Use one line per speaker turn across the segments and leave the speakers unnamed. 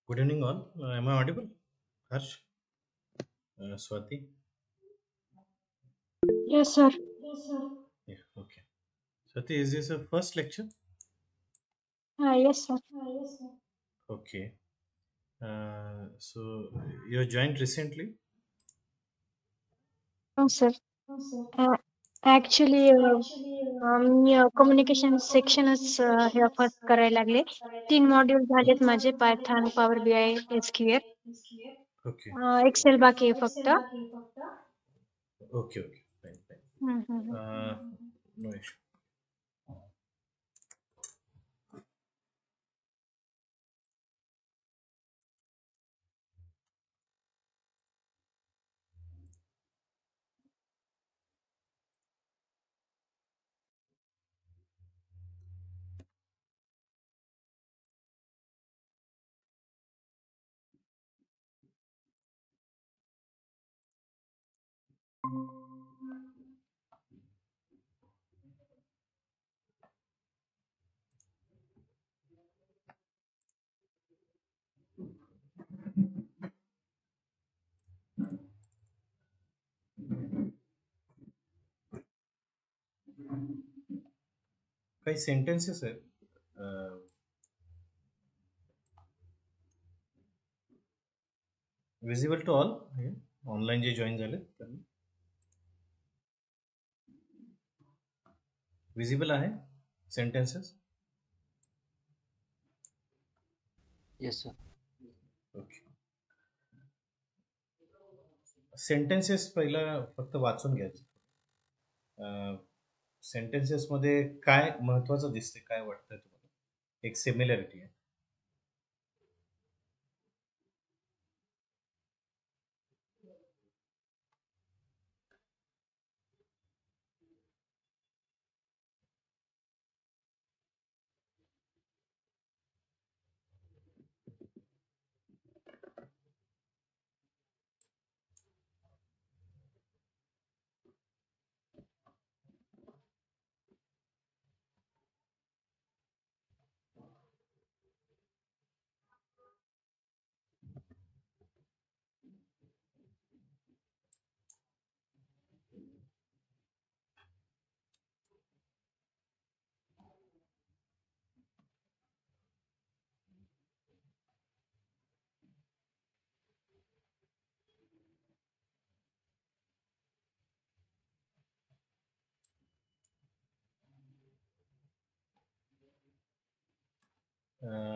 Good evening, all. Am I audible? Harsh, Swati.
Yes, sir.
Yeah, okay. Swati, is this a first lecture?
Yes, sir.
Okay. So you joined recently?
No, sir. Uh, actually, communication सेक्शनच हे first करायला लागले. 3 module झालेत माझे Python, power B I, SQL.
Okay.
Excel बाकी आहे फक्त.
Okay, okay. Fine, fine.
हम्म, हम्म.
No issue. काही सेंटेन्सेस आहेत विजिबल टू ऑल ऑनलाईन जे जॉईन झाले त्यांना विजिबल आहे sentences.
Yes, sir.
Okay. Sentences पहिला फक्त वाचून घ्यायचं. सेंटेन्सेस मध्ये काय महत्वाचं दिसते, काय वाटतंय तुम्हाला? एक सिमिलॅरिटी आहे.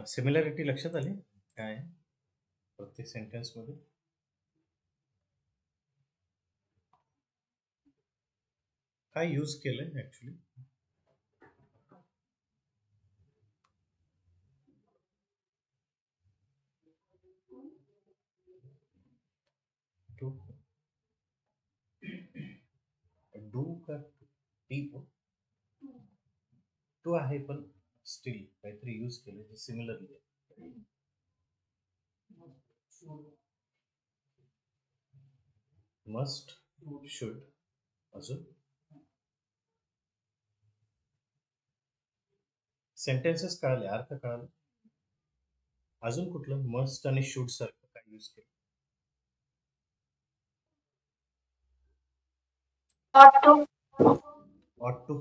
सिमिलॅरिटी लक्षात आली काय आहे प्रत्येक सेंटेन्स मध्ये? काय यूज केलंय ऍक्च्युली? टू डू का टी टू आहे पण स्टील काहीतरी यूज केलंय जे सिमिलरली आहे. मस्ट, शुड, अजून सेंटेन्सेस कळाले, अर्थ कळाले. अजून कुठलं मस्ट आणि शुड सारखं काय यूज केलं?
Auto.
ऑट टू.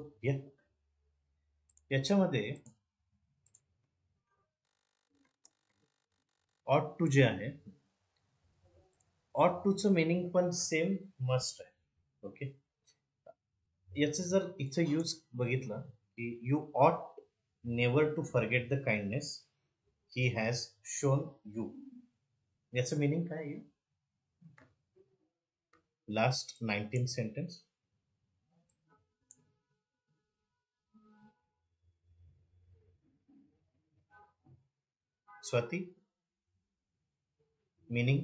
याच्यामध्ये ऑट टू जे आहे, ऑट टूचं मिनिंग पण सेम मस्ट आहे. ओके. याचं जर इथं यूज बघितलं की you ought never to forget the kindness he has shown you, याचं मिनिंग काय आहे? Last 19 sentence. स्वाती, मीनिंग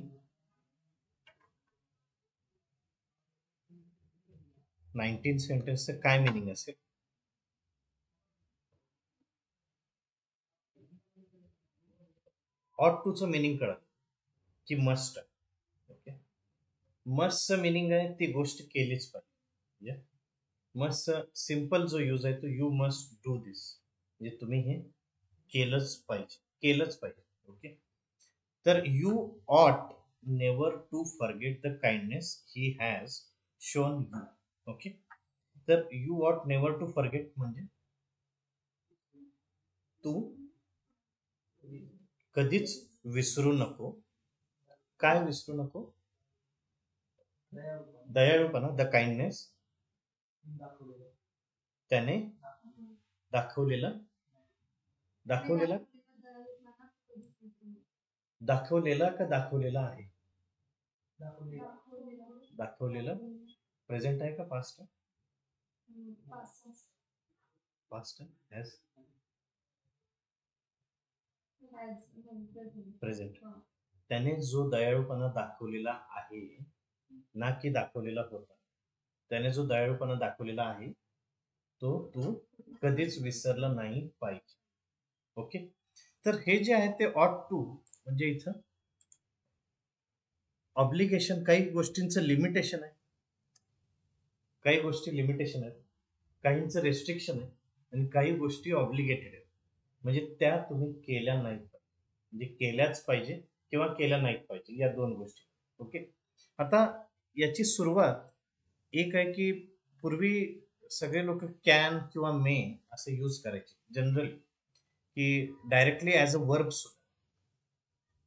19 सेंटेन्सचं काय मिनिंग असेल? ऑट टूचं मिनिंग कळत की मस्ट आहे. ओके. मस्टचं मिनिंग आहे ती गोष्ट केलीच पाहिजे. मस्टचा सिंपल जो यूज आहे तो यू मस्ट डू दिस, म्हणजे तुम्ही हे केलंच पाहिजे, केलंच पाहिजे. ओके. तर you ought never to forget the kindness he has shown you. Okay, तर you ought never to forget म्हणजे तू कधीच विसरू नको. काय विसरू नको? दयाळूपणा, द काइंडनेस त्याने दाखवलेला दाखवलेला दाखवलेला का दाखवलेला आहे? दाखवलेला प्रेझेंट आहे का पास्ट? Past has present. त्याने जो दयाळूपणा दाखवलेला आहे, ना की दाखवलेला होता, त्याने जो दयाळूपणा दाखवलेला आहे तो तू कधीच विसरला नाही पाहिजे. ओके, तर हे जे आहे ते ऑट टू म्हणजे इथं ऑब्लिगेशन, काही गोष्टींचं लिमिटेशन आहे, काही गोष्टी लिमिटेशन आहेत, काहींचं रेस्ट्रिक्शन आहे आणि काही गोष्टी ऑब्लिगेटेड आहेत. म्हणजे त्या तुम्ही केल्या नाहीत, म्हणजे केल्याच पाहिजे किंवा केल्या नाहीत पाहिजे, या दोन गोष्टी. ओके, आता याची सुरुवात एक आहे की पूर्वी सगळे लोक कॅन किंवा मे असं यूज करायचे जनरली, की डायरेक्टली ऍज अ वर्ब सुद्धा.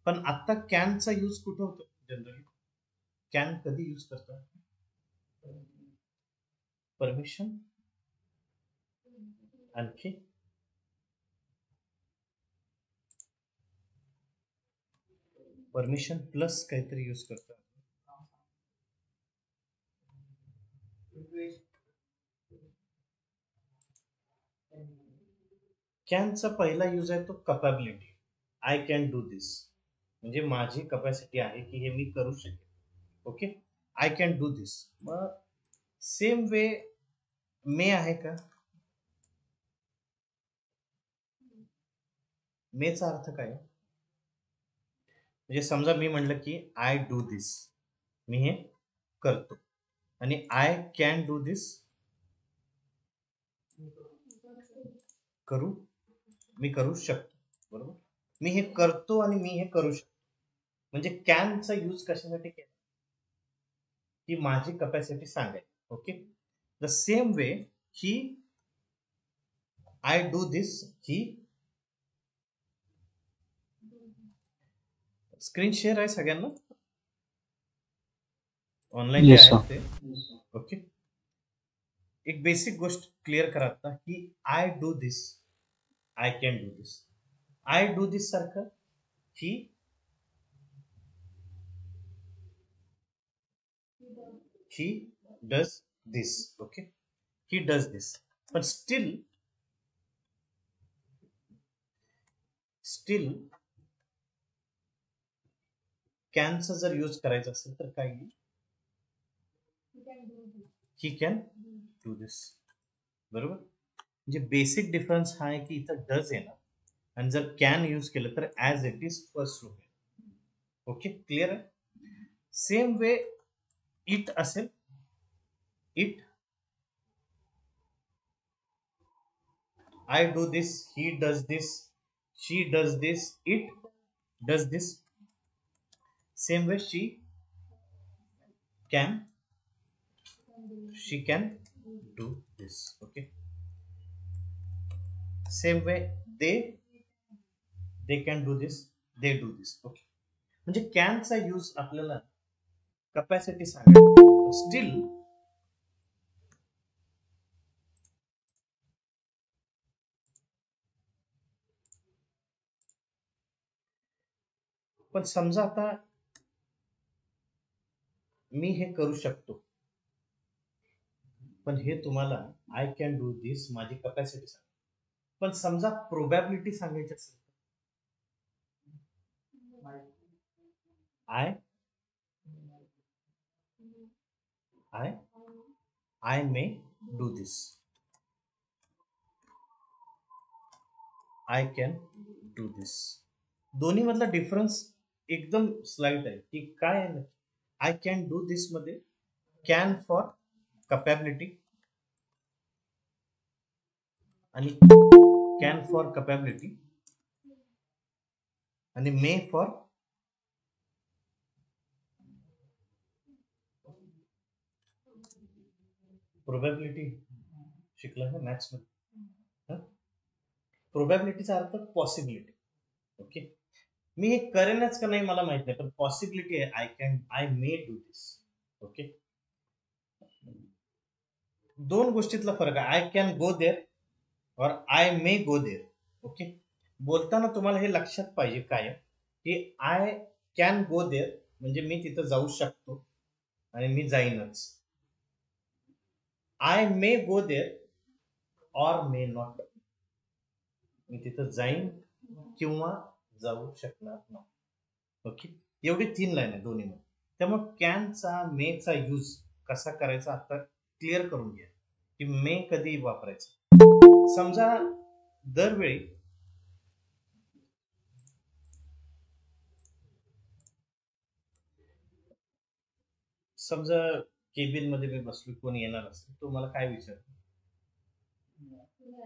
पण आता कॅनचा यूज कुठं होतो जनरली? कॅन कधी यूज करतात? परमिशन, आणखी परमिशन प्लस काहीतरी यूज करतात. कॅनचा पहिला यूज आहे तो कपॅबिलिटी. आय कॅन डू दिस, म्हणजे माझी कपॅसिटी आहे की हे मी करू शकेन. ओके, आय कॅन डू दिस. मग सेम वे मे आहे का? मेचा अर्थ काय? म्हणजे समजा मी म्हणलं की आय डू दिस, मी हे करतो, आणि आय कॅन डू दिस, मी करू शकतो. बरोबर, मी हे करतो आणि मी हे करू शकतो. म्हणजे कॅनचा यूज कशासाठी केला? की माझी कपॅसिटी सांगायची. Okay, the same way he I do this, he screen share आहे सगळ्यांना ऑनलाईन जे
Yes, sir.
आहेत ते. ओके, एक बेसिक गोष्ट क्लिअर करा आता की I do this, I can do this. I do this सारखं he does this. Okay, he does this, but still कॅनचा जर यूज करायचा असेल तर काय येईल? ही कॅन डू दिस. बरोबर, म्हणजे बेसिक डिफरन्स हा आहे की इथं डज येणार आणि जर कॅन यूज केलं तर ऍज इट इज फर्स्ट रूप आहे. ओके, क्लिअर आहे? सेम वे इट असेल, it, I do this, he does this, she does this, it does this. Same way can she can do this. Okay. Same way they can do this, they do this. Okay. म्हणजे कॅनचा use आपल्याला capacity सांगायला. Steel पण समजा आता मी हे करू शकतो, पण हे तुम्हाला आय कॅन डू दिस माझी कपॅसिटी सांग. पण समजा प्रोबॅबिलिटी सांगायची असेल, I I may do this, I can do this. दोन्ही मधला डिफरन्स एकदम स्लाइट आहे की काय आहे. आय कॅन डू दिस मध्ये कॅन फॉर कपॅबिलिटी आणि कॅन फॉर कपॅबिलिटी आणि मे फॉर प्रोबॅबिलिटी शिकला ना मॅथ्स मध्ये. प्रोबॅबिलिटीचा अर्थ पॉसिबिलिटी. ओके, मी हे करेनच का नाही मला माहित नाही, पण पॉसिबिलिटी आहे. I may do this. Okay, दोन गोष्टीतला फरक आहे. I can go there or I may go there. Okay, बोलताना तुम्हाला हे लक्षात पाहिजे काय की आय कॅन गो देअर म्हणजे मी तिथं जाऊ शकतो आणि मी जाईनच. आय मे गो देअर और मे नॉट, मी तिथं जाईन किंवा जाऊ शकणार नाही. ओके, एवढी 3 लाईन आहे दोन्ही मध्ये. त्यामुळे कॅनचा मेचा यूज कसा करायचा आता क्लिअर करून घ्या की मे कधी वापरायचं. समजा दरवेळी समजा केबिन मध्ये मी बसलो, कोणी येणार असेल, तो मला काय विचार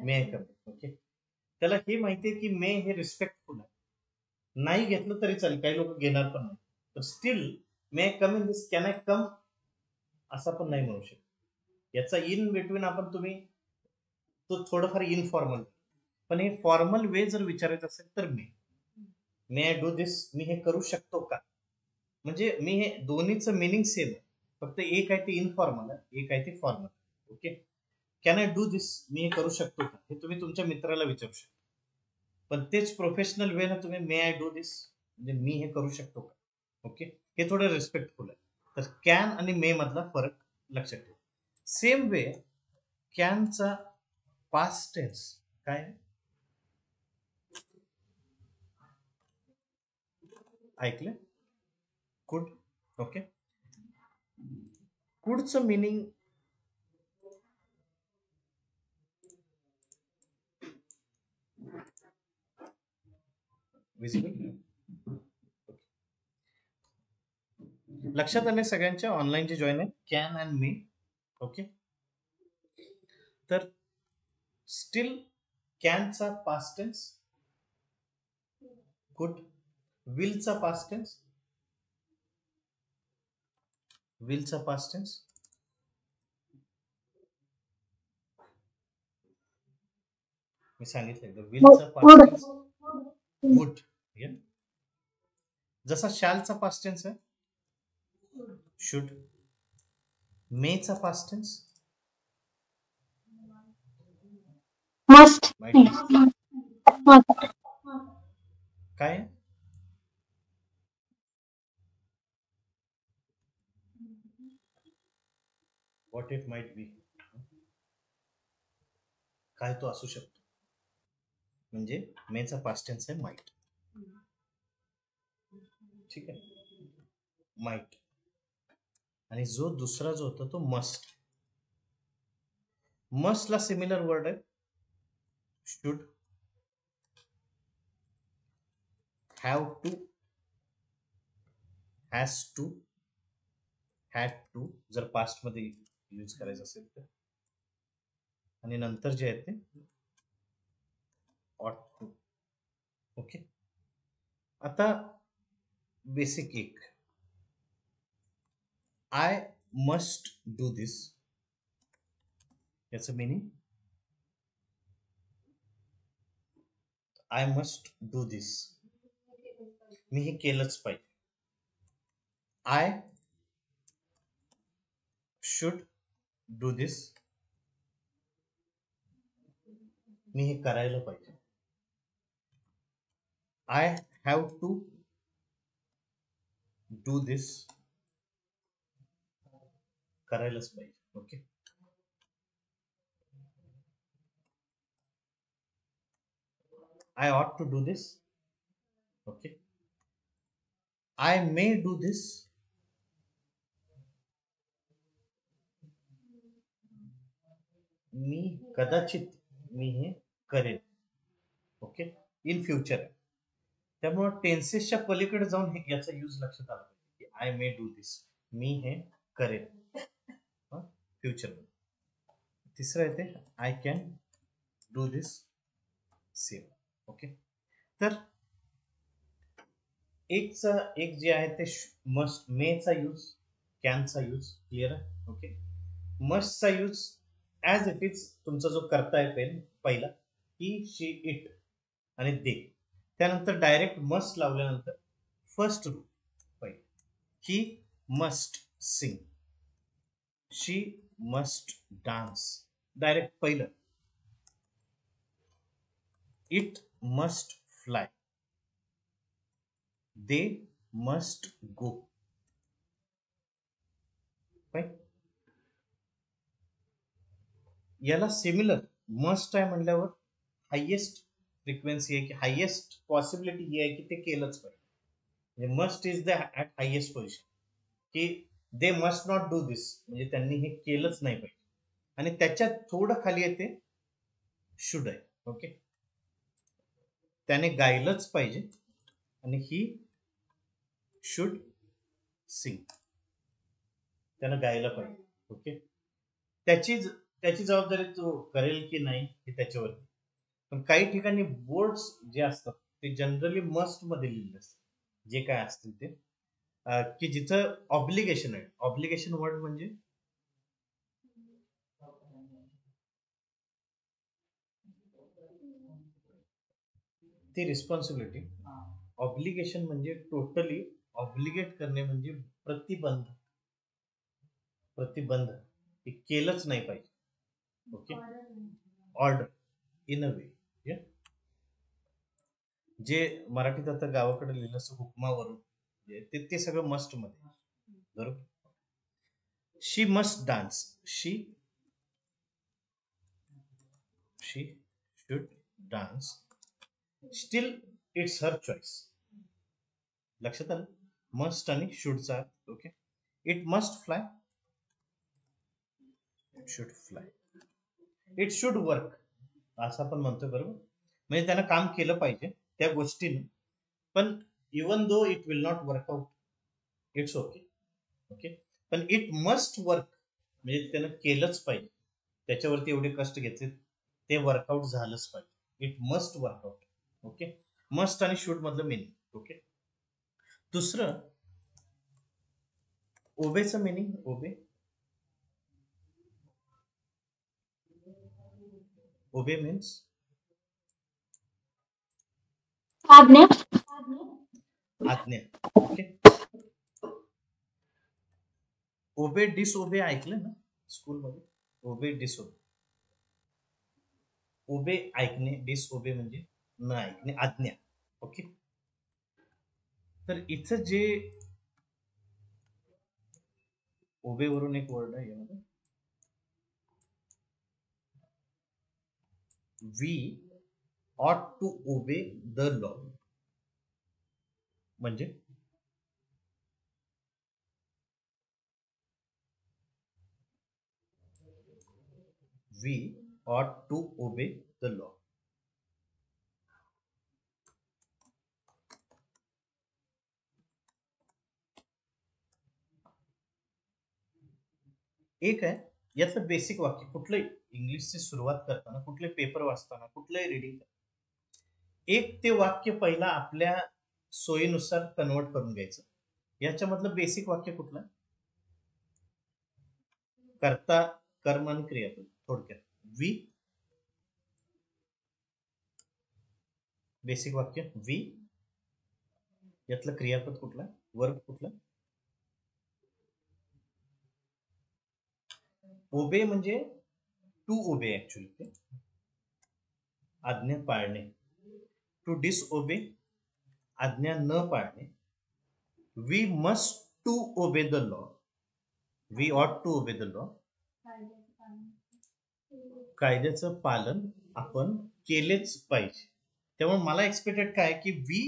मे आय कम. ओके, त्याला हे माहितीये की मे हे रिस्पेक्टफुल आहे. नाही घेतलं तरी चालेल, काही लोक घेणार पण नाही, पण still may I come in this, can I come असं पण नाही म्हणू शकत. याचा इन बिटवीन आपण तुम्ही तो थोडंफार इनफॉर्मल, पण हे फॉर्मल वे जर विचारायचं असेल तर मे आय डू दिस, मी हे करू शकतो का. म्हणजे मी हे दोन्हीचं मिनिंग सेम आहे, फक्त एक आहे ते इनफॉर्मल आहे, एक आहे ते formal. Okay, can I do this, मी हे करू शकतो का, हे तुम्ही तुमच्या मित्राला विचारू शकता. पण तेच प्रोफेशनल वे ना तुम्ही मे आय डू दिस म्हणजे मी हे करू शकतो का. ओके, हे थोडं रिस्पेक्टफुल आहे. तर कॅन आणि मे मधला फरक लक्षात ठेवा. सेम वे कॅनचा पास्ट टेन्स काय आहे? ऐकलं? कुड. ओके, कुडचं मिनिंग विजिबल. लक्षात आले सगळ्यांच्या ऑनलाईन जे जॉईन आहे कॅन अँड मे. ओके, तर स्टील कॅनचा पास्ट टेन्स कुड, विलचा पास्ट टेन्स विलचा पास्ट टेन्स मी सांगितलं विलचा पास्ट टेन्स वुड. जसा शालचा पास्ट टेन्स आहे शुड. मेचा पास्ट टेन्स
मस्ट.
काय व्हॉट इट माइट बी, काय तो असू शकतो. म्हणजे मेचा पास्ट टेन्स आहे माइट. ठीक आहे, माइट. आणि जो दुसरा जो होता तो मस्ट. मस्ट ला सिमिलर वर्ड आहे should, have to, has to, had to जर पास्ट मध्ये यूज करायचं असेल तर. आणि नंतर जे आहे ते ऑट टू. ओके, आता बेसिक एक आय मस्ट डू दिस, याचं meaning I must do this, मी हे केलंच पाहिजे. आय शुड डू दिस, मी हे करायला पाहिजे. I have to do this, करायलाच पाहिजे. Okay, I ought to do this. Okay, I may do this, मी कदाचित मी हे करेन. ओके, इन फ्युचर आहे. त्यामुळे टेन्सेसच्या पलीकडे जाऊन याचा यूज लक्षात आला पाहिजे की आय मे डू दिस, मी हे करेन फ्युचर. तिसरं आहे ते I can do this same. Okay, तर एक जे आहे ते मस्ट, मेचा यूज, कॅनचा यूज क्लिअर आहे. ओके, मस्टचा यूज ॲज इट इज तुमचा जो करताय पहिला ही, शी, इट आणि दे. त्यानंतर डायरेक्ट मस्ट लावल्यानंतर फर्स्ट रूल पहिले, he must sing, she must dance, direct पहिलं. It must fly, they must go. याला सिमिलर मस्ट आहे म्हणल्यावर हायेस्ट फ्रिक्वेन्सी आहे की हायेस्ट पॉसिबिलिटी ही आहे की ते केलंच पाहिजे. म्हणजे must is the at highest position, की दे मस्ट नॉट डू दिस, म्हणजे त्यांनी हे केलंच नाही पाहिजे. आणि त्याच्यात थोडं खाली येते शुड आहे. ओके, त्याने गायलंच पाहिजे आणि ही शुड सिंग, त्यानं गायला पाहिजे. ओके, त्याची जबाबदारी तो करेल की नाही हे त्याच्यावरती. पण काही ठिकाणी बोर्ड्स जे असतात ते जनरली मस्ट मध्ये लिहिलेले असतात जे काय असतील ते, की जिथं ऑब्लिगेशन आहे. ऑब्लिगेशन वर्ड म्हणजे ती रिस्पॉन्सिबिलिटी. ऑब्लिगेशन म्हणजे टोटली ऑब्लिगेट करणे, म्हणजे प्रतिबंध, हे केलंच नाही पाहिजे. ओके, ऑर्डर इन अ वे, जे मराठीत आता गावाकडे लिहिलं असं हुकमावरून, ते सगळं मस्ट मध्ये. बरोबर. She must dance, she should dance, still it's her choice. लक्षात आलं मस्ट आणि शुडचा. Okay, it must fly, it should fly, it should work असं आपण म्हणतोय. बरोबर, म्हणजे त्यानं काम केलं पाहिजे त्या गोष्टीनं, पण even though it will not work out, it's okay. Okay, पण इट मस्ट वर्क म्हणजे त्यानं केलंच पाहिजे, त्याच्यावरती एवढे कष्ट घेतले, ते वर्कआउट झालंच पाहिजे. It must workout. Okay, must आणि शुड मधलं मिनिंग. ओके, दुसरं ओबेचं मिनिंग. ओबे मीन्स
आज्ञा.
आज्ञा. ओके, ओबे डिसओबे ऐकलं ना स्कूलमध्ये, ओबे डिसओबे. ओबे ऐकणे, डिसओबे म्हणजे न ऐकणे, आज्ञा. ओके, तर इथं जे ओबे वरून एक वर्ड आहे यामध्ये, we ought to obey the law, म्हणजे we ought to obey the law. एक आहे यातलं बेसिक वाक्य. कुठलंही इंग्लिशची सुरुवात करताना, कुठले पेपर वाचताना, कुठलंही रिडिंग, एक ते वाक्य पहिला आपल्या सोयीनुसार कन्वर्ट करून घ्यायचं. याच्यामधलं बेसिक वाक्य कुठलं? कर्ता, कर्म आणि क्रियापद. थोडक्यात वी, बेसिक वाक्य वी, यातलं क्रियापद कुठलं, वर्ब कुठलं? ओबे म्हणजे टू ओबे, ऍक्च्युअली ते आज्ञा पाळणे. टू डिसओबे आज्ञा न पाळणे. We must to obey the law, we ought to obey the law, कायद्याचं पालन आपण केलेच पाहिजे. त्यामुळे मला एक्सपेक्टेड काय की वी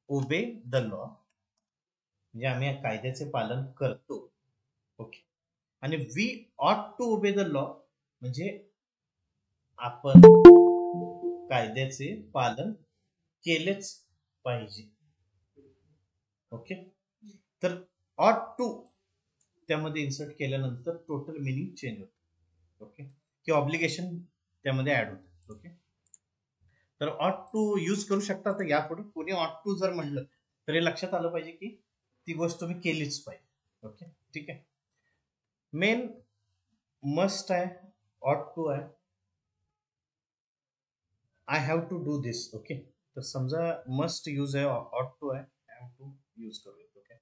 ओबे द लॉ म्हणजे आम्ही कायद्याचे पालन करतो. ओके, आणि we ought to obey the law म्हणजे आपण कायद्याचे पालन केलेच पाहिजे. ओके, तर ऑट टू त्यामध्ये इन्सर्ट केल्यानंतर टोटल मिनिंग चेंज होतं. ओके, की ऑब्लिगेशन त्यामध्ये ऍड होतं. ओके, तर ऑट टू यूज करू शकता. तर यापुढे कोणी ऑट टू जर म्हणलं तरी लक्षात आलं पाहिजे की ती गोष्ट तुम्ही केलीच पाहिजे. ओके, ठीक आहे. मेन मस्ट आहे, ऑट टू आहे, I have to do this. Okay, तर समजा मस्ट यूज आहे, ऑट टू आहे, हॅव टू यूज करूया. Okay,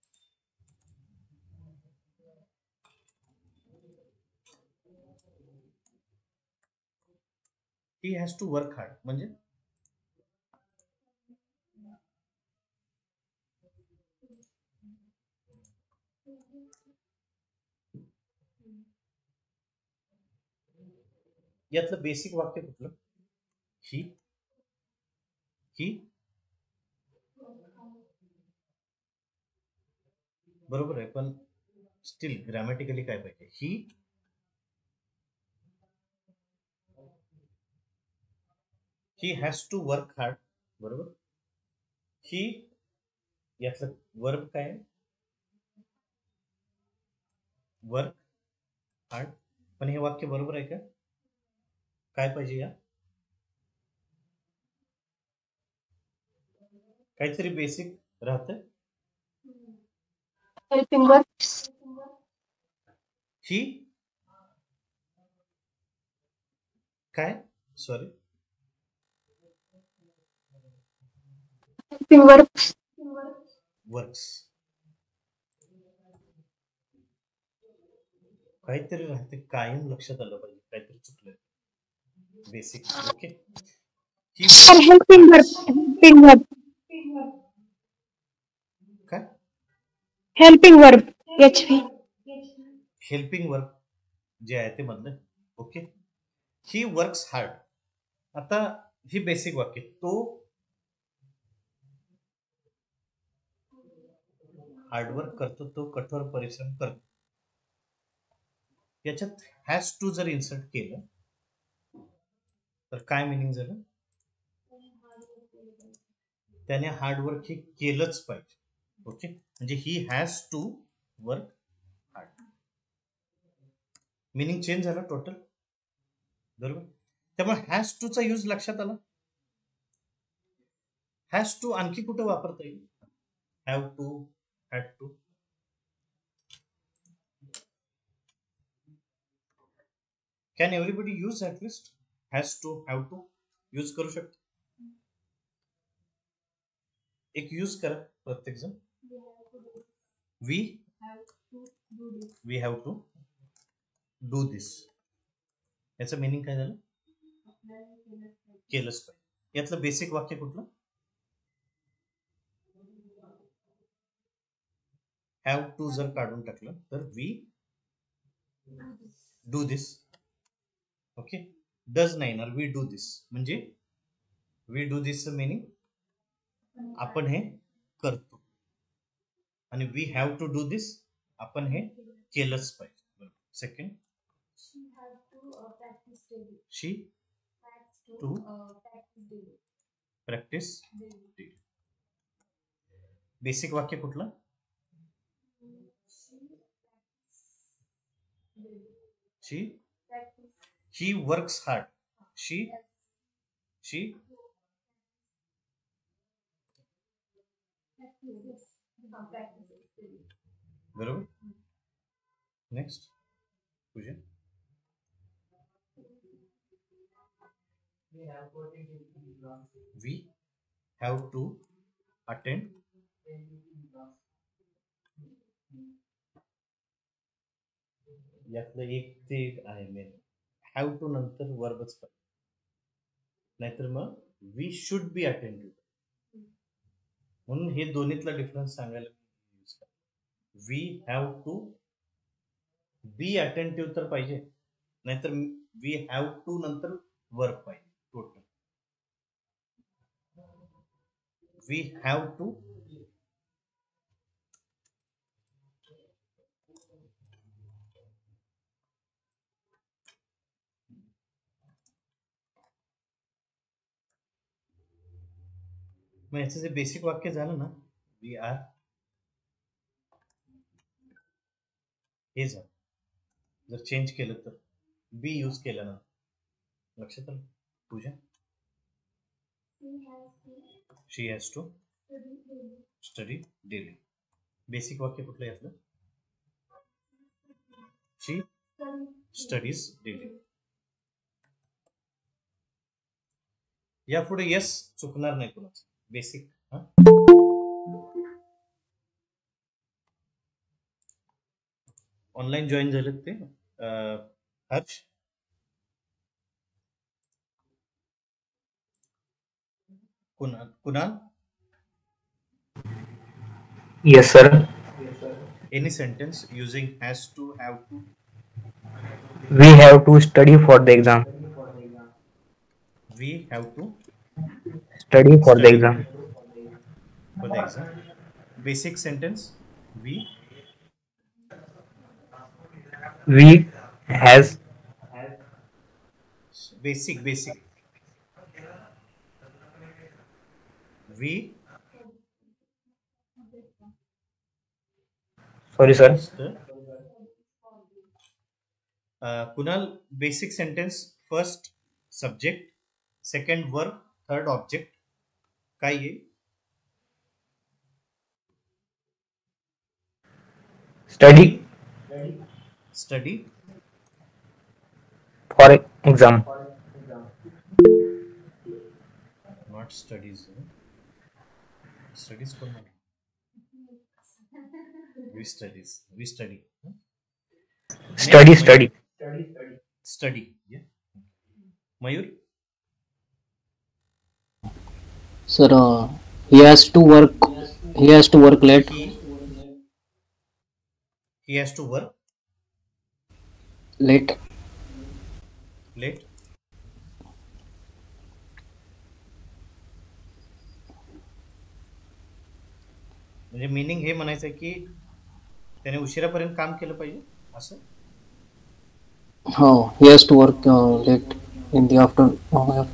he has to work hard म्हणजे यातलं बेसिक वाक्य कुठलं? ही ही बरोबर आहे, पण स्टील ग्रॅमॅटिकली काय पाहिजे? He has to work hard. बरोबर. ही यातलं वर्ब काय आहे? Work hard. पण हे वाक्य बरोबर आहे का? काय पाहिजे या? काहीतरी बेसिक राहतं.
Helping verbs.
ही काय? Sorry,
helping verbs.
वर्क्स. काहीतरी राहते, कायम लक्षात आलं पाहिजे, काहीतरी चुकलं. बेसिक. ओके, ही
हेल्पिंग वर्ब. Helping verb.
काय?
Helping verb. HP.
Helping verb जे आहे ते मधलं. Okay, he works hard. आता ही बेसिक वाक्य, तो हार्डवर्क करतो, तो कठोर परिश्रम करतो. याच्यात हॅज टू जर इन्सर्ट केलं तर काय मिनिंग झालं? त्याने हार्डवर्क हे केलंच पाहिजे. ओके, म्हणजे he has to work hard. Meaning change झाला टोटल. बरोबर. त्यामुळे हॅज टू चा यूज लक्षात आला. हॅज टू आणखी कुठे वापरता येईल? Have to, had to. Can everybody use at least has to, have to use करू शकतो? एक यूज करा प्रत्येक जण. We have to do this. याचं मिनिंग काय झालं? केलंच पाहिजे. यातलं बेसिक वाक्य कुठलं? हॅव टू जर काढून टाकलं तर we do this. Okay, does नाही येणार, वी डू दिस. म्हणजे वी डू दिस मिनिंग आपण हे करतो, आणि we have to do this आपण हे केलंच पाहिजे. Second, she to practice daily. Basic वाक्य कुठलं? She works hard. शी बरोबर. Next Puja. We have to attend. यातलं एक ते एक आहे मेन. हॅव टू नंतर वर्बच पाहिजे, नाहीतर मग वी शुड बी अटेंटिव्ह. म्हणून हे दोन्हीतला डिफरन्स सांगायला we have to be attentive तर पाहिजे, नाहीतर वी हॅव टू नंतर वर्ब पाहिजे टोटल. वी हॅव टू मग याचं जे बेसिक वाक्य झालं ना, वी आर, हे झालं. जर चेंज केलं तर बी यूज केलं ना, लक्षात आलं Pooja? She has to study daily. Basic वाक्य कुठलं यातलं? Studies daily. यापुढे यस चुकणार नाही कोणाचं. बेसिक. ऑनलाईन जॉईन झालेत ते Harsh. Kunal.
Yes, sir.
Any sentence using has to, have to.
We have to study for the exam.
We have to
Study for the
study
exam.
for the exam. Basic sentence. We
We has
basic. We
sorry, sir.
Kunal, basic sentence. First subject, second verb, third object. काय आहे?
Study
Study
for exam.
not studies. Studies कोण म्हणलं? We study.
Study.
Next,
Study.
Study. Yeah. Mayur.
Sir, he has to work. He has to work late.
He has to work
Late.
late. म्हणजे meaning हे म्हणायचं की त्याने उशिरापर्यंत काम केलं पाहिजे असं.
Oh, he has to work late in the afternoon. Oh, yeah.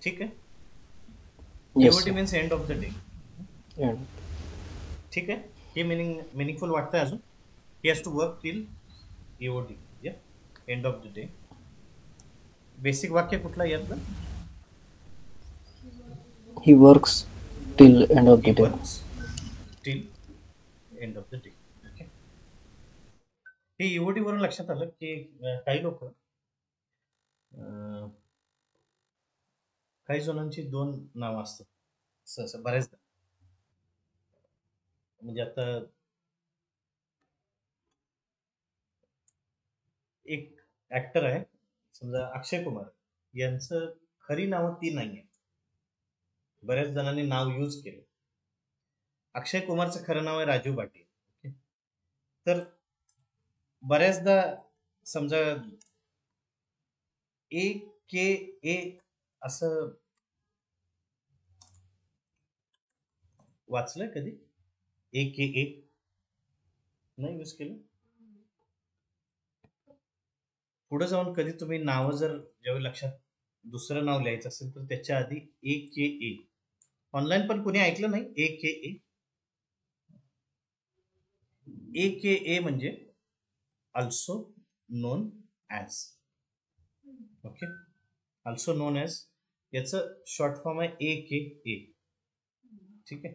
ठीक आहे.
Yes,
EOD
sir.
Means end of the day.
Yeah.
ठीक आहे. हे मिनिंगफुल वाटतंय अजून. He has to work till EOD. या end of the day. Basic वाक्य कुठला यातलं?
He works till end of the
He
day.
works till end of the day. Okay. हे EOD वरून लक्षात आलं की काही लोक काही जणांची दोन नावं असतात सहसा बऱ्याचदा. म्हणजे आता एक ऍक्टर आहे समजा अक्षय कुमार, यांचं खरी नावं ती नाही आहे. बऱ्याच जणांनी नाव यूज केलं. अक्षय कुमारचं खरं नाव आहे राजू भाटी. तर बऱ्याचदा समजा AKA असं वाचलंय कधी? AKA नाही यूज केलं. पुढे जाऊन कधी तुम्ही नावं जर ज्यावेळी लक्षात दुसरं नाव लिहायचं असेल तर त्याच्या आधी AKA. ऑनलाईन पण कुणी ऐकलं नाही AKA? AKA म्हणजे also non as. Okay. Also non as याचं शॉर्ट फॉर्म आहे AKA. ठीक आहे.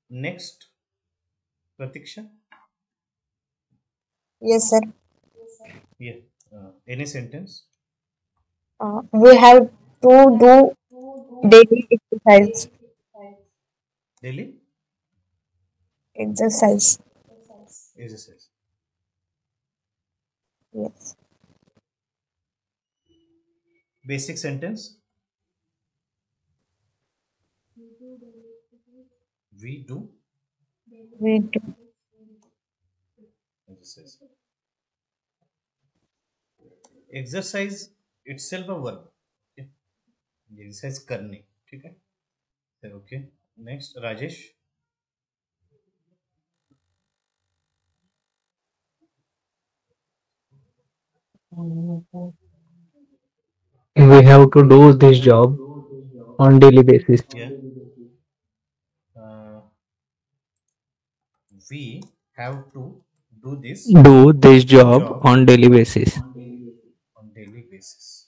Next Pratiksha.
Yes, sir.
Any sentence.
We have to do daily exercise.
Daily
Exercise.
exercise.
Yes.
Basic sentence. We do
We do.
exercise. Exercise itself a verb. Okay. Exercise करणे. ठीक है. Okay. Next, Rajesh.
We have to do this job on daily basis.
Yeah. We have to do this
Do this job
job
on daily basis.
on daily basis.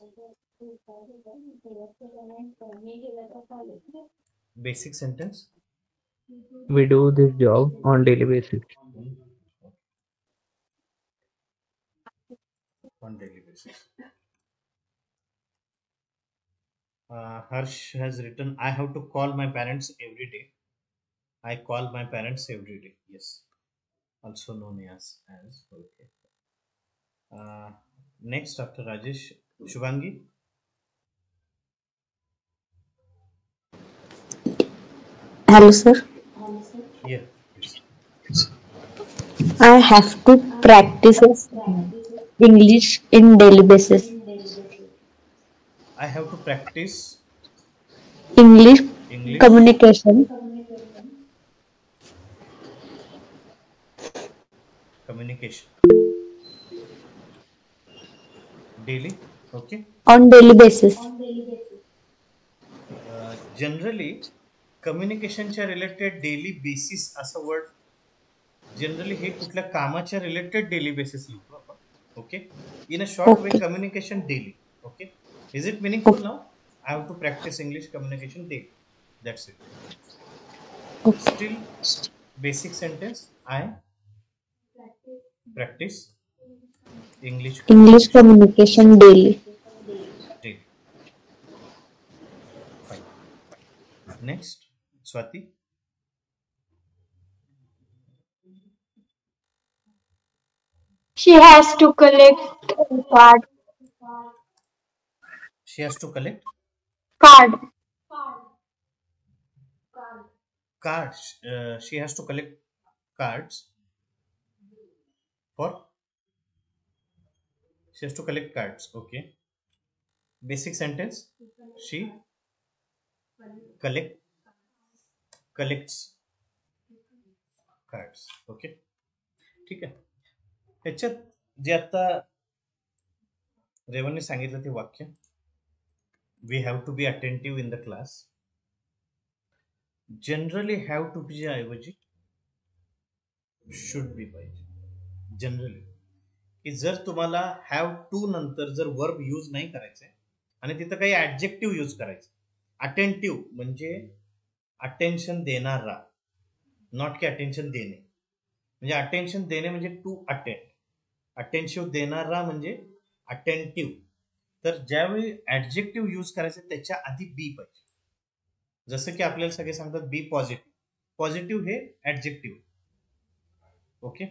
Basic sentence.
We do this job on daily basis.
On daily basis. Harsh has written, I have to call my parents every day. I call my parents every day. Yes. Also known as okay. Next after Rajesh, Shubhangi.
Hello, sir.
Yeah, please.
I have to practice English in daily basis.
I have to practice
English
English
communication
communication daily. Okay.
on daily basis.
Generally कम्युनिकेशनच्या related daily basis असं word generally हे कुठल्या कामाच्या related daily basis लिहितो आपण. Okay. In a short way
Okay.
Communication daily. Okay. Is it meaningful
Okay.
Now? I have to practice English communication daily. That's it.
Okay.
Still, basic sentence. I practice English
English
communication
communication daily.
daily. Fine. Next, Swati.
She has to collect a
She has to collect
card.
cards. She has to collect cards for. She has to collect cards. Okay. Basic sentence. She collects cards. Okay. ठीक आहे. ह्याच्यात जे आता रेवनने सांगितलं ते वाक्य, we have to be attentive in the class. Generally have to be ऐवजी शुड बी पाहिजे. जनरली की जर तुम्हाला हॅव टू नंतर जर वर्ब यूज नाही करायचंय आणि तिथं काही ऍडजेक्टिव्ह यूज करायचं, अटेंटिव्ह म्हणजे अटेन्शन देणारा, नॉट की अटेन्शन देणे. म्हणजे अटेन्शन देणे म्हणजे टू अटेंड, अटेन्शिव्ह देणारा म्हणजे अटेंटिव्ह. तर ज्यावेळी ऍडजेक्टिव्ह यूज करायचं त्याच्या आधी बी पाहिजे. जसं की आपल्याला सगळे सांगतात बी पॉझिटिव्ह. पॉझिटिव्ह हे adjective. Okay.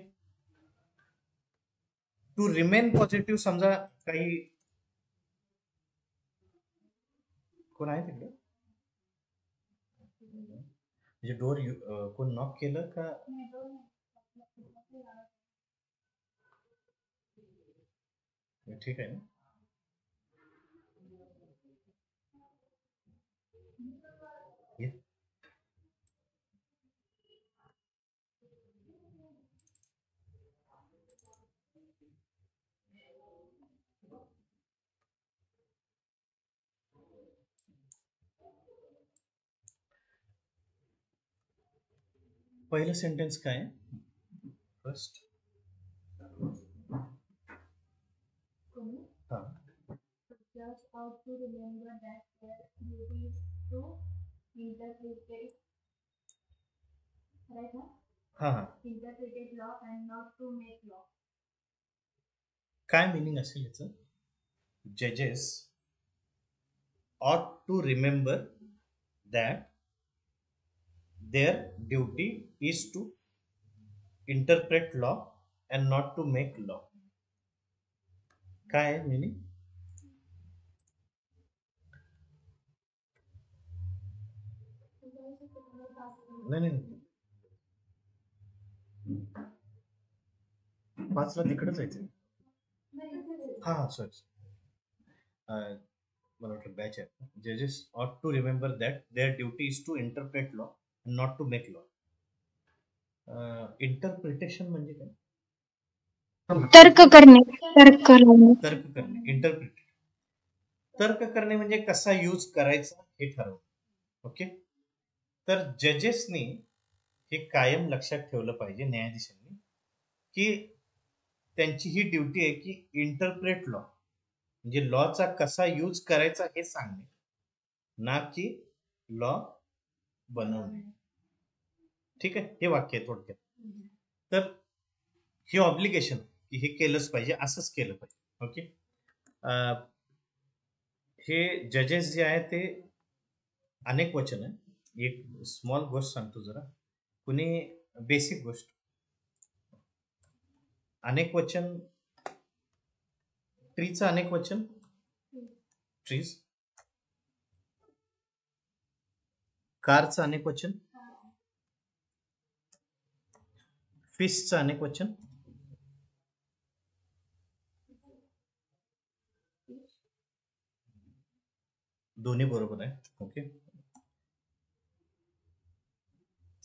To remain positive समजा काही कोण आहे तिकडे म्हणजे डोर कोण नॉक केलं का? ठीक आहे ना. ये. पहिलं सेंटेन्स काय आहे? फर्स्ट हा हा हा काय मिनिंग असेल याचं? जजेस ought to remember that their duty is to interpret law and not to make law. काय आहे meaning? नाही नाही 5 ला तिकडे जायचं. हा हा सॉरी, मला वाटलं बॅच आहे. जजेस ought to remember that their duty is to interpret law and not to make law. Interpretation म्हणजे काय?
तर्क करणे. तर्क लावणे.
तर्क करणे. इंटरप्रिट. तर्क करणे म्हणजे कसा यूज करायचा हे ठरवणं. ओके. तर जजेसनी हे कायम लक्षात ठेवलं पाहिजे, न्यायाधीशांनी, की त्यांची ही ड्युटी आहे की इंटरप्रेट लॉ, म्हणजे लॉचा कसा यूज करायचा हे सांगणे, ना की लॉ बनवणे. ठीक आहे, हे वाक्य आहे थोडक्यात. तर हे ऑब्लिगेशन की हे केलंच पाहिजे, असंच केलं पाहिजे. ओके. हे जजेस जे आहे ते अनेक वचन आहे. एक स्मॉल गोष्ट सांगतो जरा, कुणी बेसिक गोष्ट. अनेक वचन, ट्रीचं अनेक वचन ट्रीज, कारचं अनेक वचन फिशचं अनेक वचन दोन्ही बरोबर आहे. ओके.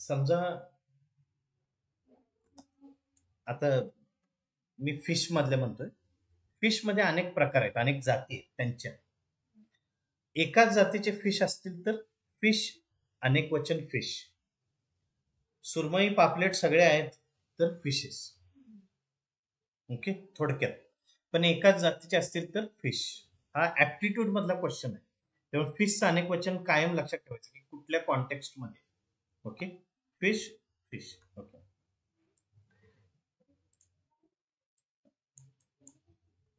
समजा आता मी फिश मधले म्हणतोय, फिश मध्ये अनेक प्रकार आहेत, अनेक जाती आहेत त्यांच्या. एकाच जातीचे फिश असतील तर फिश अनेक वचन फिश. सुरमई पापलेट सगळे आहेत तर फिशेस. ओके, थोडक्यात. पण एकाच जातीचे असतील तर फिश. हा ऍप्टिट्यूड मधला क्वेश्चन आहे, तेव्हा फिशचं अनेक वचन कायम लक्षात ठेवायचं की कुठल्या कॉन्टेक्स्ट मध्ये. Okay, fish fish. Okay.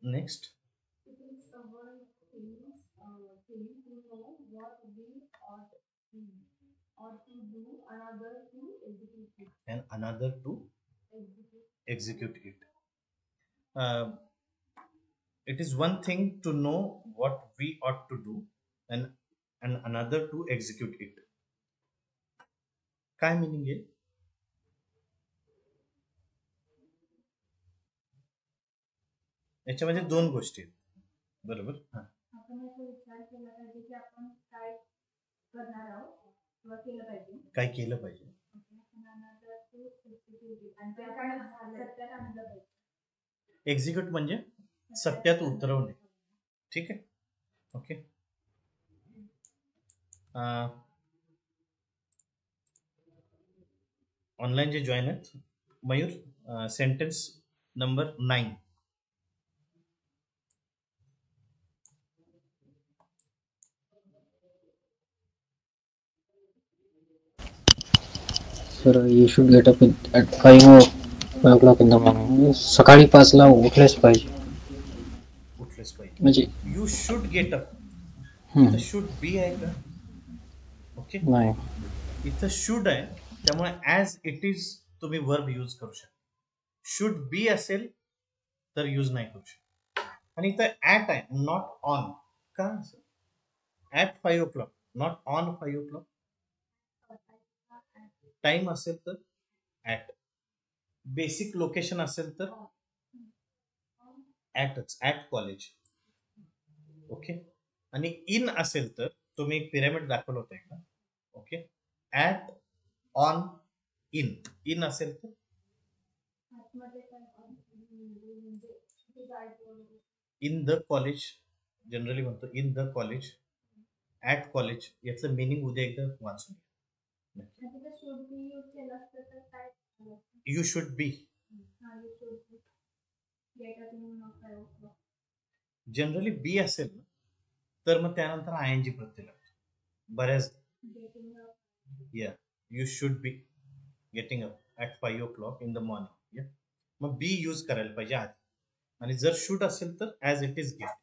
Next. And another to execute it. It is one thing to know what we ought to do and another to execute it. काय meaning आहे? याच्यामध्ये दोन गोष्टी आहेत, बरोबर. काय केलं पाहिजे. एक्झिक्यूट म्हणजे सत्यात उतरवणे. ठीक आहे. ओके. ऑनलाईन जे जॉईन आहेत, Mayur, sentence number 9.
Sir, you should get up at 5 o'clock in the morning. सकाळी 5 ला उठलेच पाहिजे.
उठलेच पाहिजे
म्हणजे
यू शुड गेट अप. इथं शुड बी आहे का? ओके,
नाही.
इथं शुड आहे, त्यामुळे ऍज इट इज तुम्ही वर्ब यूज करू शकता. शुड बी असेल तर यूज नाही करू शकता. आणि इथं ऍट आहे, नॉट ऑन. का? At 5 o'clock, not on 5 o'clock. Time असेल तर ऍट. बेसिक लोकेशन असेल तर ऍटच, ऍट कॉलेज. ओके. आणि इन असेल तर तुम्ही एक पिरामिड दाखवलं होतं एकदा. Okay. At, on, in. In असेल तर इन द कॉलेज, जनरली म्हणतो in the college. At college याचं मिनिंग उद्या एकदा वाचून. You should B. जनरली बी असेल ना तर मग त्यानंतर आय एन जी प्रत्यय लागतो बऱ्याच. या, you should be getting up at 5 o'clock in the morning. मग बी यूज करायला पाहिजे आधी. आणि जर शुड असेल तर ऍज इट इज गेट,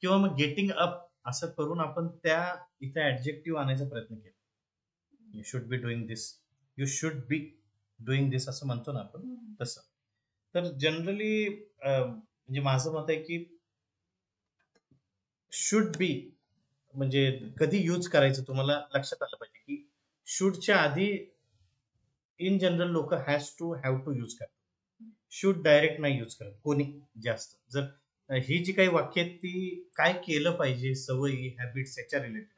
किंवा मग गेटिंग अप असं करून आपण त्या इथे ऍडजेक्टिव्ह आणायचा प्रयत्न केला. You should be doing this, you should be doing this असं म्हणतो ना आपण, तसं. तर जनरली म्हणजे माझं मत आहे की शुड बी म्हणजे कधी यूज करायचं तुम्हाला लक्षात आलं पाहिजे की शुडच्या आधी इन जनरल लोक has to have to use करतात. शुड डायरेक्ट नाही यूज करत कोणी जास्त. जर ही जी काही वाक्य आहेत ती काय केलं पाहिजे, सवयी, हॅबिट्स याच्या रिलेटेड.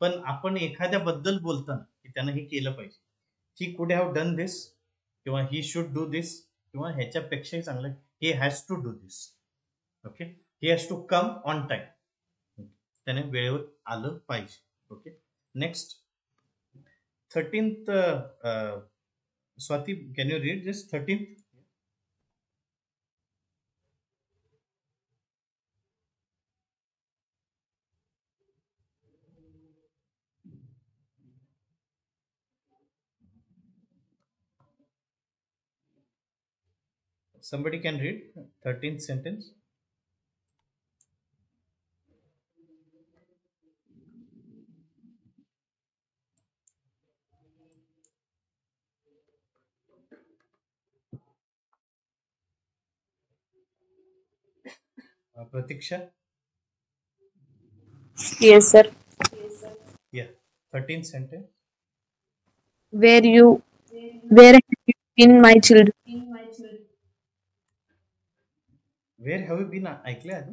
पण आपण एखाद्याबद्दल बोलताना की त्यानं हे केलं पाहिजे, ही कुड हॅव डन दिस, किंवा ही शुड डू दिस, किंवा ह्याच्यापेक्षाही चांगलं he has to do this. Okay. He has to come on time, त्याने वेळेवर आलं पाहिजे. Okay. Next 13th. Swati, can you read this 13th? Somebody can read 13th sentence. Pratiksha?
Yes, sir.
Yeah, 13th sentence.
Where have you been, my children?
Where have you been? ऐकले आहे?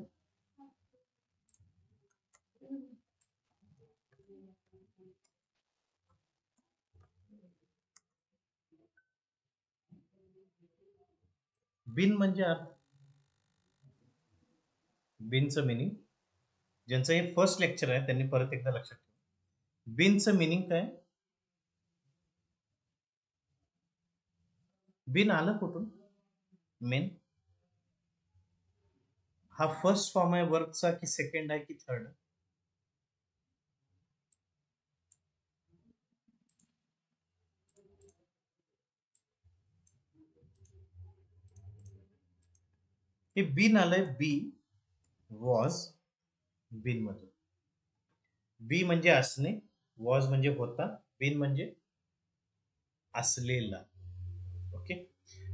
बिन म्हणजे अर्थ, बिनचं meaning, ज्यांचं हे first lecture आहे त्यांनी परत एकदा लक्षात ठेवा. बिनचं मिनिंग काय? बिन आलं कुठून? मेन. हा फर्स्ट फॉर्म आहे वर्कचा की सेकंड आहे की थर्ड? हे बिन आलंय बी, वॉज, बिन मधून. बी म्हणजे असणे, वॉज म्हणजे होता, बिन म्हणजे असलेला. Okay.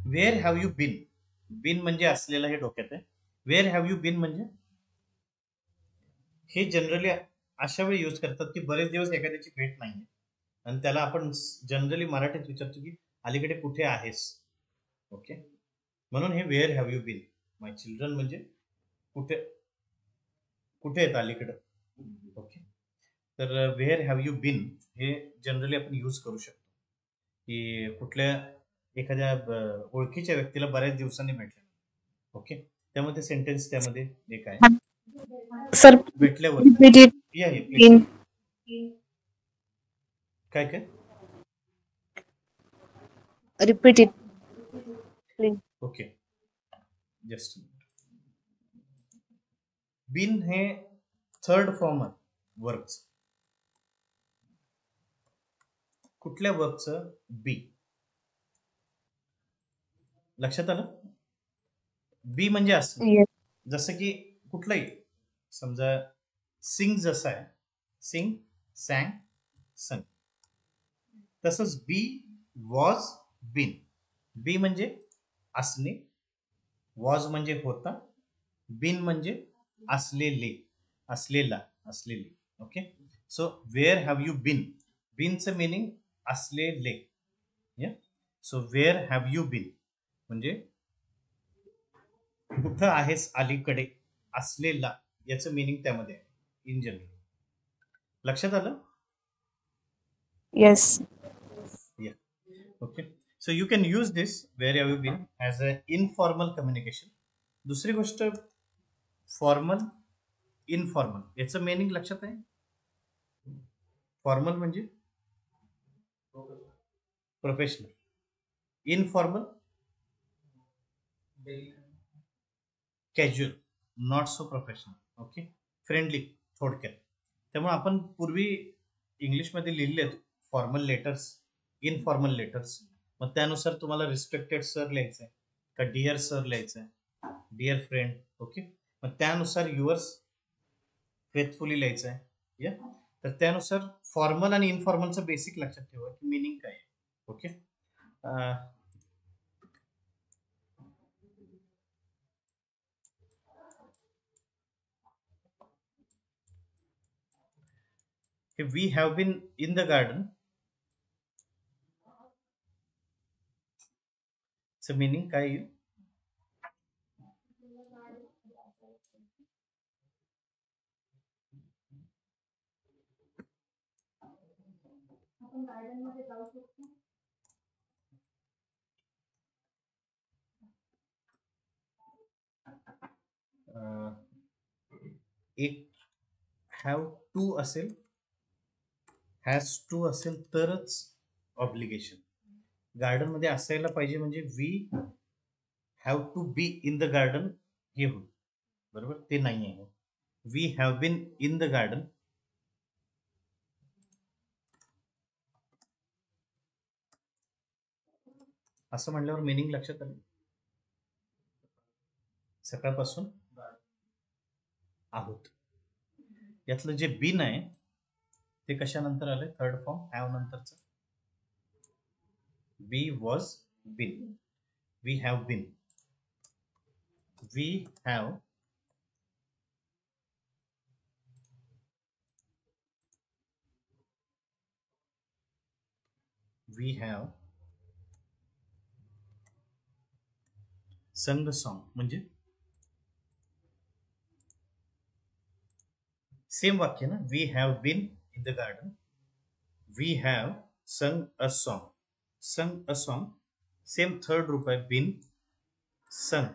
Where have you been? Been म्हणजे असलेला हे डोक्यात आहे. वेअर हॅव यू बीन म्हणजे हे जनरली अशा वेळी यूज करतात की बरेच दिवस एखाद्याची भेट नाही आणि त्याला आपण जनरली मराठीत विचारतो की अलीकडे कुठे आहेस. ओके. म्हणून हे where have you been, my children म्हणजे कुठे कुठे आहेत अलीकडं. ओके. तर वेअर हॅव यू बीन हे जनरली आपण यूज करू शकतो की कुठल्या एखाद्या ओळखीच्या व्यक्तीला बऱ्याच दिवसांनी भेटले. ओके. त्यामध्ये सेंटेन्स त्यामध्ये एक आहे
सर,
भेटल्यावर.
repeat it
या हे
in.
प्लीज. काय काय?
Repeat it, please.
Okay, just. Been हे थर्ड फॉर्म आहे वर्कच. कुठल्या वर्कचं? बी. लक्षात आलं? बी म्हणजे असं,
Yes.
जसं की कुठलंही समजा सिंग जसं आहे, सिंग, सॅंग, संग, तसंच बी, वॉज, बिन. बी म्हणजे असणे, वॉज म्हणजे होता, बिन म्हणजे असलेले, असलेला, असलेले. Okay. So where have you been? बिनचं मिनिंग असलेले. So where have you been म्हणजे कुठं आहेस अलीकडे, असलेला याचं मिनिंग त्यामध्ये आहे इन जनरल. लक्षात आलं?
Yes.
Yeah. Okay. So you can use this where have you been as a informal communication. दुसरी गोष्ट फॉर्मल, इनफॉर्मल याचं मिनिंग लक्षात आहे? फॉर्मल म्हणजे professional, informal casual, not so professional. Okay. Friendly थोडक्यात. त्यामुळे आपण पूर्वी इंग्लिशमध्ये लिहिले फॉर्मल लेटर्स, इनफॉर्मल लेटर्स. मग त्यानुसार तुम्हाला रिस्पेक्टेड सर लिहायचं आहे का डिअर सर लिहायचं आहे, डिअर फ्रेंड. ओके. मग त्यानुसार युअर्स फेथफुली लिहायचं आहे. या. तर त्यानुसार फॉर्मल आणि इनफॉर्मलचं बेसिक लक्षात ठेवा की मिनिंग काय आहे. Okay. We have been in the garden च मिनिंग काय येईल? एक हॅव टू असेल, हॅज टू असेल तरच ऑब्लिगेशन. गार्डन मध्ये असायला पाहिजे म्हणजे we have to be in the garden हे होईल. बरोबर, ते नाही आहे. We have been in the garden असं म्हणल्यावर मिनिंग लक्षात आलं. सकाळपासून आहोत. यातलं जे बीन आहे ते कशानंतर आलंय? थर्ड फॉर्म हॅव नंतरचं. Be was been. We have been. We have sung a song. म्हणजे सेम वाक्य ना. We have been in the garden. We have sung a song. sung a song. Same third रूप आहे bin. sung.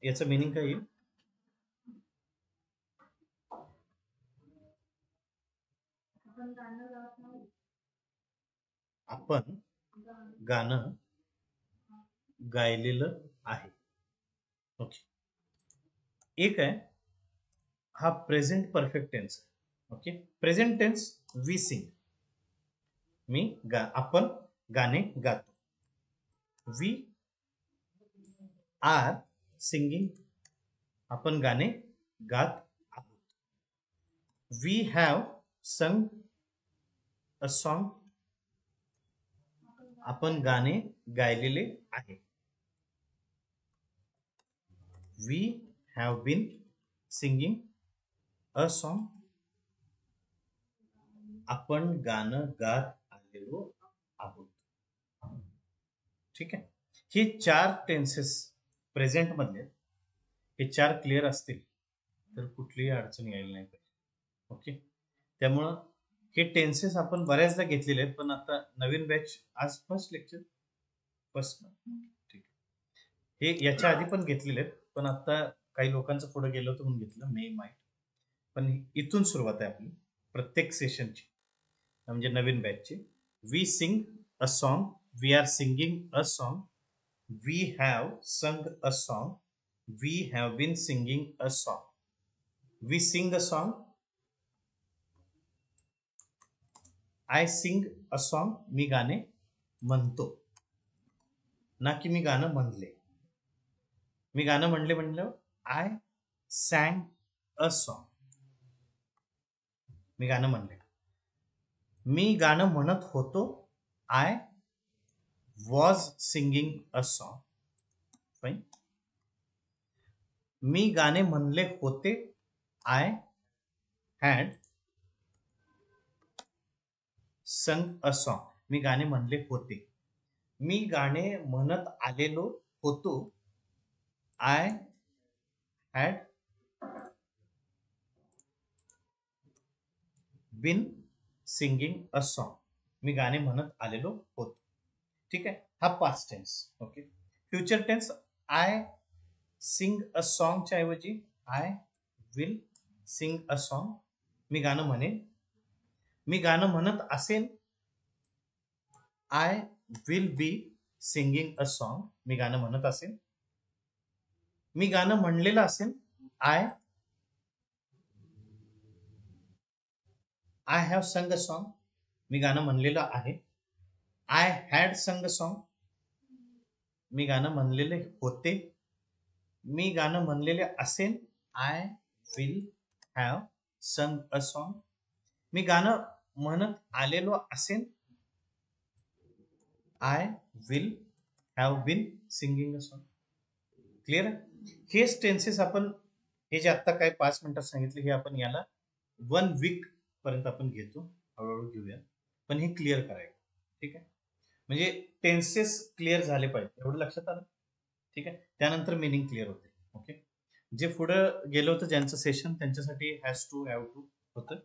याचं meaning काय येईल? आपण गाणं गायलेलं आहे. ओके. एक आहे हा present perfect tense. Okay. Present tense we sing. आपण गाणे गातो. We are singing. आपण गाणे गात आहोत. We have sung a song. आपण गाणे गायलेले आहे. We have been singing a song. आपण गाणं गात आलेलो आहोत. ठीक आहे. हे 4 टेन्सेस प्रेझेंट मधले, हे 4 क्लिअर असतील तर कुठलीही अडचण यायला नाही पाहिजे. ओके. त्यामुळं हे टेन्सेस आपण बऱ्याचदा घेतलेले आहेत, पण आता नवीन बॅच आज फर्स्ट लेक्चर फर्स्ट. ठीक आहे. हे याच्या आधी पण घेतलेले आहेत, पण आता काही लोकांचं पुढे गेलं तर म्हणून घेतलं मे माइट. पण इथून सुरुवात आहे आपली प्रत्येक सेशनची, म्हणजे नवीन बॅचची. We sing a song. We are singing a song. We have sung a song. We have been singing a song. We sing a song. I sing a song. मी गाणे म्हणतो, ना की मी गाणं म्हणले. मी गाणं म्हणलं आय सॅंग अ सॉन्ग. मी गाणं म्हणले. मी गाणं म्हणत होतो. I was singing a song. Fine. मी गाणे म्हणले होते. आय हॅड संग अ सॉन्ग. मी गाणे म्हणले होते. मी गाणे म्हणत आलेलो होतो. I had been singing a song. मी गाणे म्हणत आलेलो होतो. ठीक आहे. हा past tense. Okay. Future tense I sing a सॉन्गच्या ऐवजी I will sing a song. मी गाणं म्हणेन. मी गाणं म्हणत असेन. I will be singing a song. मी गाणं म्हणत असेन. मी गाणं म्हणलेलं असेन. I have sung a song. मी गाणं म्हणलेलं आहे. आय हॅड संग अ सॉन्ग. मी गाणं म्हणलेले होते. मी गाणं म्हणलेले असेन. I will have sung a song. मी गाणं म्हणत आलेलो असेन. I will have been singing a song. Clear आहे. हेच टेन्सेस आपण, हे जे आता काय 5 मिनिटात सांगितले, हे आपण याला 1 वीक पर्यंत आपण घेतो. हळूहळू घेऊया, पण हे क्लिअर करायचं. ठीक आहे. म्हणजे टेन्सेस क्लिअर झाले पाहिजे, एवढं लक्षात आलं. ठीक आहे. त्यानंतर मिनिंग क्लिअर होते. ओके. जे पुढं गेलं होतं ज्यांचं सेशन, त्यांच्यासाठी हॅज टू हॅव टू होतं.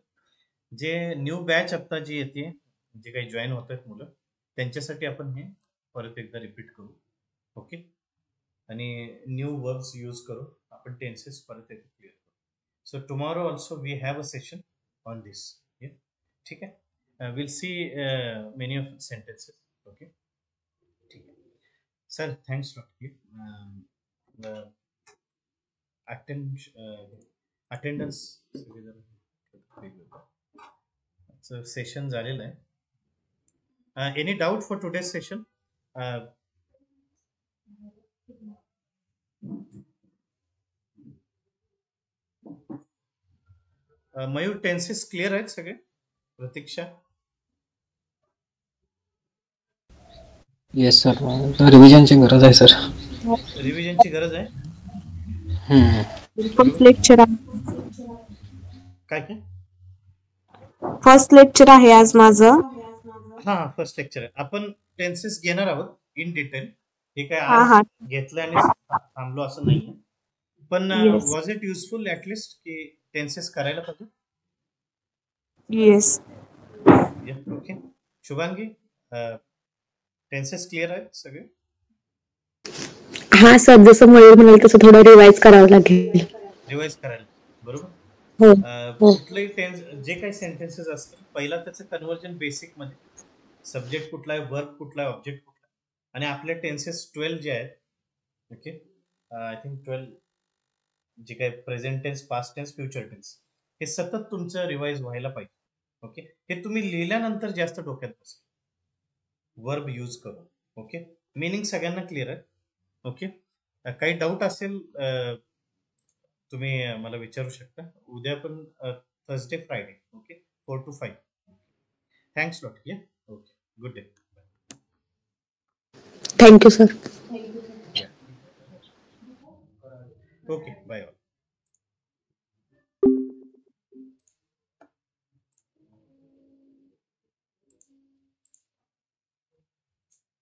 जे न्यू बॅच आता जी येते, जे काही जॉईन होत आहेत मुलं, त्यांच्यासाठी आपण हे परत एकदा रिपीट करू. ओके. आणि न्यू वर्ब्स यूज करू आपण टेन्सेस परत एकदा क्लिअर करू. So tomorrow also we have a session on this. ठीक आहे. Will see many of sentences. Okay. ठीक आहे sir. Thanks lot. Attendance session झालेलं आहे. Any doubt for today's session? Mayur, tenses clear आहेत सगळे? प्रतीक्षा?
येस सर, रिव्हिजनची गरज आहे सर.
रिव्हिजनची गरज आहे?
फर्स्ट लेक्चर आहे.
काय काय?
फर्स्ट लेक्चर आहे आज माझं.
हा, फर्स्ट लेक्चर आहे. आपण टेन्सेस घेणार आहोत इन डिटेल. हे काय
हा हा
आज घेतलं आणि थांबलो असं नाहीये. पण
Yes.
Was it useful at least की टेन्सेस करायला पाहिजे?
Yes.
Okay. Shubhangi, tenses clear आहेत सगळे?
हा सर, जसं मयूर म्हणाल तसं थोडं रिवाइज करावं लागेल.
रिवाइज करायला, बरोबर?
हो हो
कुठलंही टेन्स, जे काही सेंटेन्सेस असतील, पहिला त्याचं कन्व्हर्जन बेसिक मध्ये, सब्जेक्ट कुठला आहे, वर्ब कुठला आहे, ऑब्जेक्ट कुठला आहे, आणि आपले टेन्सेस 12 जे आहेत, ओके, आय थिंक 12 जे काही present tense, past tense, future tense, हे सतत तुमचं रिवाइज व्हायला पाहिजे. ओके, हे तुम्ही लिहिल्यानंतर जास्त डोक्यात बसेल, वर्ब यूज करून. ओके, मिनिंग सगळ्यांना क्लिअर आहे? ओके, काही डाऊट असेल तुम्ही मला विचारू शकता. उद्या पण Thursday Friday, okay, 4 to 5. Thanks lot. या, okay, good day.
Thank you sir.
Okay, bye all.